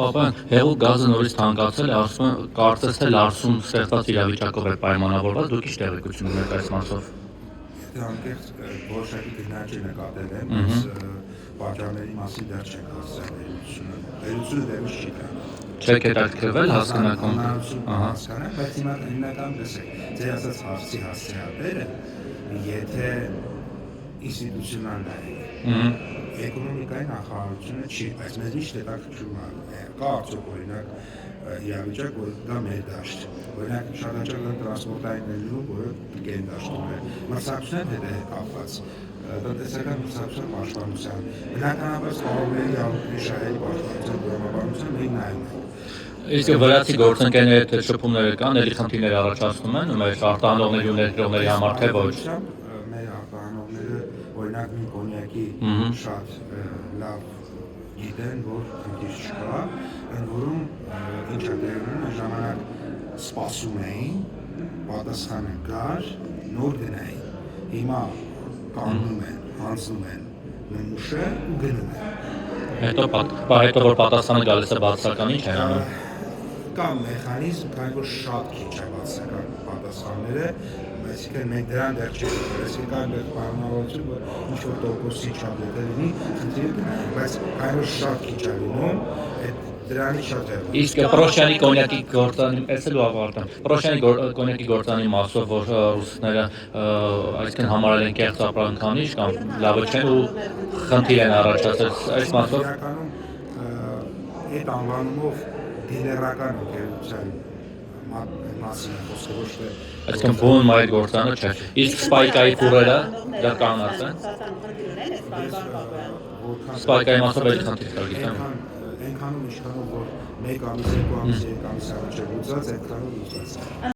Պապան, հեղուկ գազը նորից թանկացել է, ասում են, կարծես թե Լարսում ստեղծված իրավիճակով է պայմանավորված, դուք ի՞նչ տեղեկություն ունեք այս մասով։ Եթե անկեղծ որոշակի գնաճի նկատել եմ, բայց պատճառների մասին դեռ չենք հասցրել վերլուծությունը։ Վերլուծությունը դեռ չի կան։ Չեք հետաքրքրվել հասկանալ հասկանալ, բայց հիմա հիմնական լսեք, ձեր ասած հարցի հասցեատերը, եթե ինստիտուցիոնալ նայեք, էկոնոմիկայի նախարարությունը չի, բայց մեզ միշտ հետաքրքրում է, կա արդյոք օրինակ իրավիճակ, որ դա մեր դաշտ, օրինակ շատ հաճախ տրանսպորտային ներդրում, որը գեն դաշտում է, մրցակցության հետ է կապված, տնտեսական մրցակցության պաշտպանության, բնականաբար սպառողների իրավունքների շահերի պաշտպանության դրամաբանության մենք նայում ենք։ Իսկ վրացի գործընկերների հետ շփումները կան, էլի խնդիրներ առաջացնում են մեր արտահանողների ու ներդրողների համար, թե ոչ։ Մեր արտահանողները օրինակ մի կոնյակի շատ լավ գիտեն, որ խնդիր չկա, ընդ որում ինչա տեղում այն ժամանակ սպասում էին, պատասխանը գար, նոր գնային։ Հիմա կանգնում են, հանձնում են նմուշը ու գնում են։ Հետո որ պատասխանը գալիս է բացական, ինչ են անում։ Կա մեխանիզմ, քանի որ շատ քիչ է բացական պատասխանները, այսինքն մենք դրան դեռ չենք գտել, այսինքն կա այնտեղ պայմանավորություն, որ ինչ-որ տոկոսի չափ եթե լինի, խնդիրը կնայենք, բայց քանի որ շատ քիչ է լինում, դրանից շատ է։ Իսկ Պրոշյանի կոնյակի գործանի, էսել ու ավարտեմ, Պրոշյանի կոնյակի գործանի մասով, որ ռուսները այսինքն համարել են կեղծ ապրանքանիշ կամ լավը չեն ու խնդիր են առաջացել այս մասով։ Իրականում այդ անվանումով դիլերական ընկերության մասին է խոսքը, ոչ թե Այսինքն բուն այդ գործանը չէ։ Իսկ Սպայկայի ֆուրերը դա կանած են։ Սպայկայի մասով էլի խնդիր կա, գիտեմ։ Այնքանում ինչքանով որ 1 ամիս, 2 ամիս, 3 ամիս առաջ է լուծած, այնքանով լուծած է։